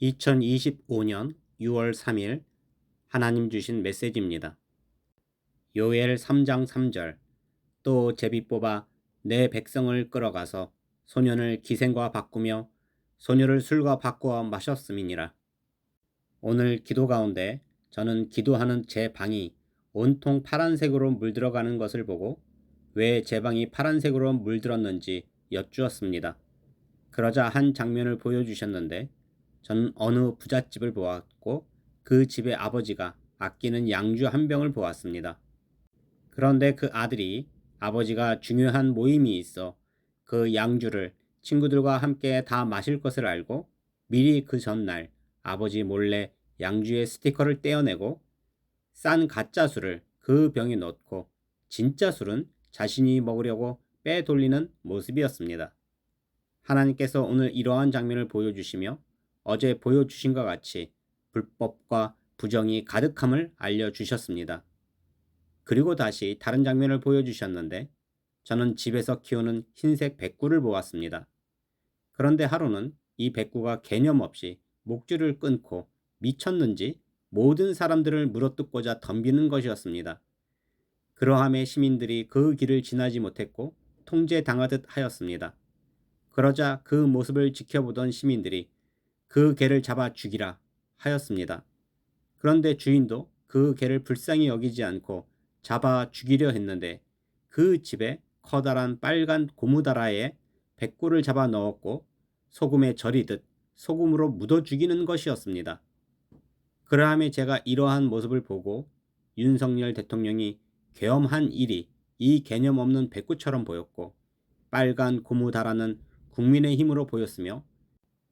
2025년 6월 3일 하나님 주신 메시지입니다. 요엘 3장 3절. 또 제비 뽑아 내 백성을 끌어가서 소년을 기생과 바꾸며 소녀를 술과 바꾸어 마셨음이니라. 오늘 기도 가운데 저는 기도하는 제 방이 온통 파란색으로 물들어가는 것을 보고 왜 제 방이 파란색으로 물들었는지 여쭈었습니다. 그러자 한 장면을 보여주셨는데 저는 어느 부잣집을 보았고 그 집의 아버지가 아끼는 양주 한 병을 보았습니다. 그런데 그 아들이 아버지가 중요한 모임이 있어 그 양주를 친구들과 함께 다 마실 것을 알고 미리 그 전날 아버지 몰래 양주의 스티커를 떼어내고 싼 가짜 술을 그 병에 넣고 진짜 술은 자신이 먹으려고 빼돌리는 모습이었습니다. 하나님께서 오늘 이러한 장면을 보여주시며 어제 보여주신 것 같이 불법과 부정이 가득함을 알려주셨습니다. 그리고 다시 다른 장면을 보여주셨는데 저는 집에서 키우는 흰색 백구를 보았습니다. 그런데 하루는 이 백구가 개념 없이 목줄을 끊고 미쳤는지 모든 사람들을 물어뜯고자 덤비는 것이었습니다. 그러함에 시민들이 그 길을 지나지 못했고 통제당하듯 하였습니다. 그러자 그 모습을 지켜보던 시민들이 그 개를 잡아 죽이라 하였습니다. 그런데 주인도 그 개를 불쌍히 여기지 않고 잡아 죽이려 했는데 그 집에 커다란 빨간 고무다라에 백구를 잡아 넣었고 소금에 절이듯 소금으로 묻어 죽이는 것이었습니다. 그러함에 제가 이러한 모습을 보고 윤석열 대통령이 계엄한 일이 이 개념 없는 백구처럼 보였고 빨간 고무다라는 국민의 힘으로 보였으며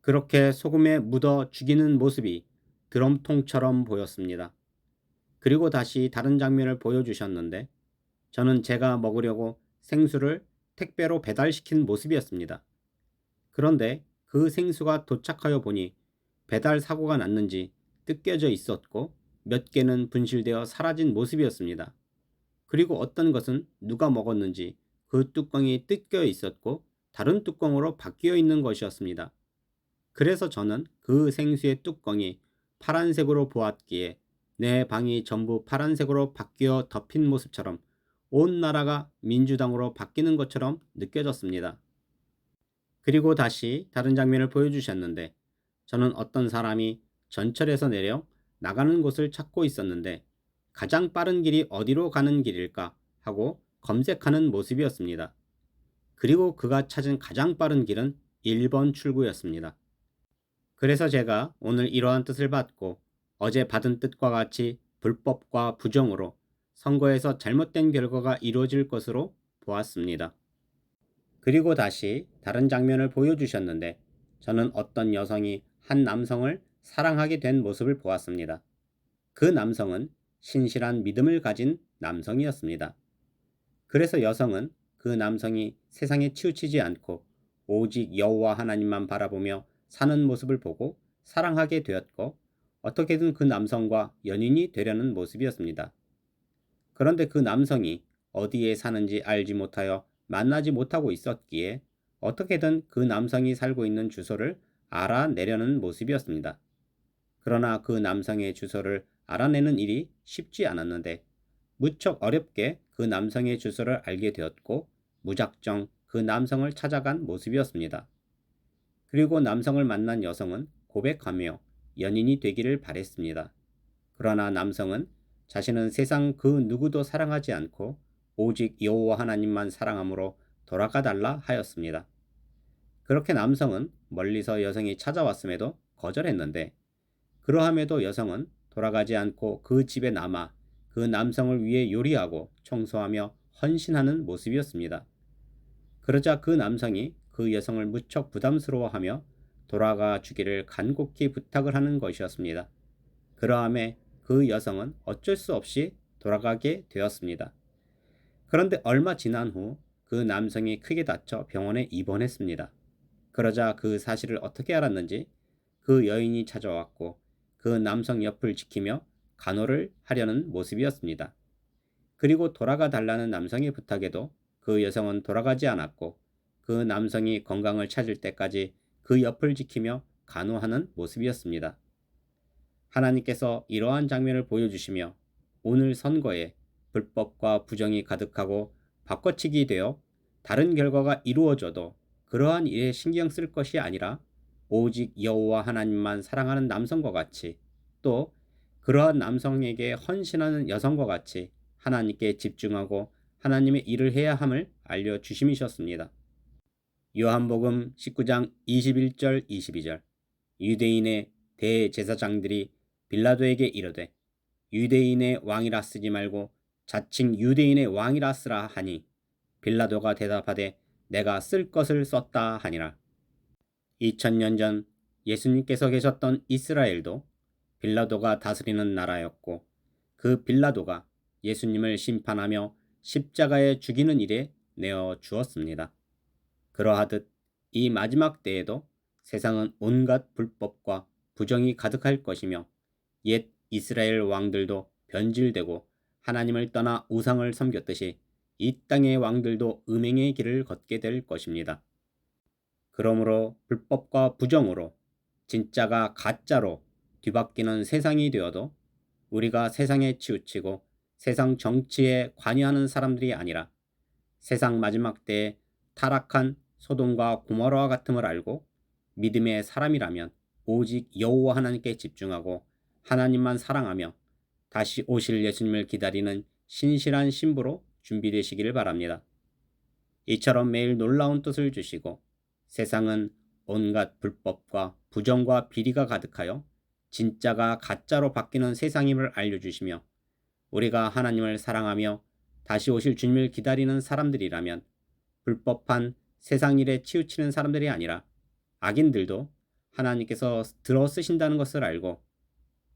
그렇게 소금에 묻어 죽이는 모습이 드럼통처럼 보였습니다. 그리고 다시 다른 장면을 보여주셨는데 저는 제가 먹으려고 생수를 택배로 배달시킨 모습이었습니다. 그런데 그 생수가 도착하여 보니 배달 사고가 났는지 뜯겨져 있었고 몇 개는 분실되어 사라진 모습이었습니다. 그리고 어떤 것은 누가 먹었는지 그 뚜껑이 뜯겨 있었고 다른 뚜껑으로 바뀌어 있는 것이었습니다. 그래서 저는 그 생수의 뚜껑이 파란색으로 보았기에 내 방이 전부 파란색으로 바뀌어 덮인 모습처럼 온 나라가 민주당으로 바뀌는 것처럼 느껴졌습니다. 그리고 다시 다른 장면을 보여주셨는데 저는 어떤 사람이 전철에서 내려 나가는 곳을 찾고 있었는데 가장 빠른 길이 어디로 가는 길일까 하고 검색하는 모습이었습니다. 그리고 그가 찾은 가장 빠른 길은 1번 출구였습니다. 그래서 제가 오늘 이러한 뜻을 받고 어제 받은 뜻과 같이 불법과 부정으로 선거에서 잘못된 결과가 이루어질 것으로 보았습니다. 그리고 다시 다른 장면을 보여주셨는데 저는 어떤 여성이 한 남성을 사랑하게 된 모습을 보았습니다. 그 남성은 신실한 믿음을 가진 남성이었습니다. 그래서 여성은 그 남성이 세상에 치우치지 않고 오직 여호와 하나님만 바라보며 사는 모습을 보고 사랑하게 되었고 어떻게든 그 남성과 연인이 되려는 모습이었습니다. 그런데 그 남성이 어디에 사는지 알지 못하여 만나지 못하고 있었기에 어떻게든 그 남성이 살고 있는 주소를 알아내려는 모습이었습니다. 그러나 그 남성의 주소를 알아내는 일이 쉽지 않았는데 무척 어렵게 그 남성의 주소를 알게 되었고 무작정 그 남성을 찾아간 모습이었습니다. 그리고 남성을 만난 여성은 고백하며 연인이 되기를 바랬습니다. 그러나 남성은 자신은 세상 그 누구도 사랑하지 않고 오직 여호와 하나님만 사랑함으로 돌아가 달라 하였습니다. 그렇게 남성은 멀리서 여성이 찾아왔음에도 거절했는데 그러함에도 여성은 돌아가지 않고 그 집에 남아 그 남성을 위해 요리하고 청소하며 헌신하는 모습이었습니다. 그러자 그 남성이 그 여성을 무척 부담스러워하며 돌아가 주기를 간곡히 부탁을 하는 것이었습니다. 그러함에 그 여성은 어쩔 수 없이 돌아가게 되었습니다. 그런데 얼마 지난 후 그 남성이 크게 다쳐 병원에 입원했습니다. 그러자 그 사실을 어떻게 알았는지 그 여인이 찾아왔고 그 남성 옆을 지키며 간호를 하려는 모습이었습니다. 그리고 돌아가 달라는 남성의 부탁에도 그 여성은 돌아가지 않았고 그 남성이 건강을 찾을 때까지 그 옆을 지키며 간호하는 모습이었습니다. 하나님께서 이러한 장면을 보여주시며 오늘 선거에 불법과 부정이 가득하고 바꿔치기 되어 다른 결과가 이루어져도 그러한 일에 신경 쓸 것이 아니라 오직 여호와 하나님만 사랑하는 남성과 같이, 또 그러한 남성에게 헌신하는 여성과 같이 하나님께 집중하고 하나님의 일을 해야 함을 알려주심이셨습니다. 요한복음 19장 21절 22절. 유대인의 대제사장들이 빌라도에게 이르되 유대인의 왕이라 쓰지 말고 자칭 유대인의 왕이라 쓰라 하니, 빌라도가 대답하되 내가 쓸 것을 썼다 하니라. 2000년 전 예수님께서 계셨던 이스라엘도 빌라도가 다스리는 나라였고, 그 빌라도가 예수님을 심판하며 십자가에 죽이는 일에 내어 주었습니다. 그러하듯 이 마지막 때에도 세상은 온갖 불법과 부정이 가득할 것이며 옛 이스라엘 왕들도 변질되고 하나님을 떠나 우상을 섬겼듯이 이 땅의 왕들도 음행의 길을 걷게 될 것입니다. 그러므로 불법과 부정으로 진짜가 가짜로 뒤바뀌는 세상이 되어도 우리가 세상에 치우치고 세상 정치에 관여하는 사람들이 아니라 세상 마지막 때에 타락한 소돔과 고모라와 같음을 알고 믿음의 사람이라면 오직 여호와 하나님께 집중하고 하나님만 사랑하며 다시 오실 예수님을 기다리는 신실한 신부로 준비되시기를 바랍니다. 이처럼 매일 놀라운 뜻을 주시고 세상은 온갖 불법과 부정과 비리가 가득하여 진짜가 가짜로 바뀌는 세상임을 알려주시며, 우리가 하나님을 사랑하며 다시 오실 주님을 기다리는 사람들이라면 불법한 세상 일에 치우치는 사람들이 아니라 악인들도 하나님께서 들어 쓰신다는 것을 알고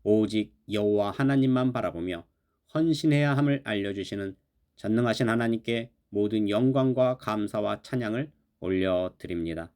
오직 여호와 하나님만 바라보며 헌신해야 함을 알려주시는 전능하신 하나님께 모든 영광과 감사와 찬양을 올려드립니다.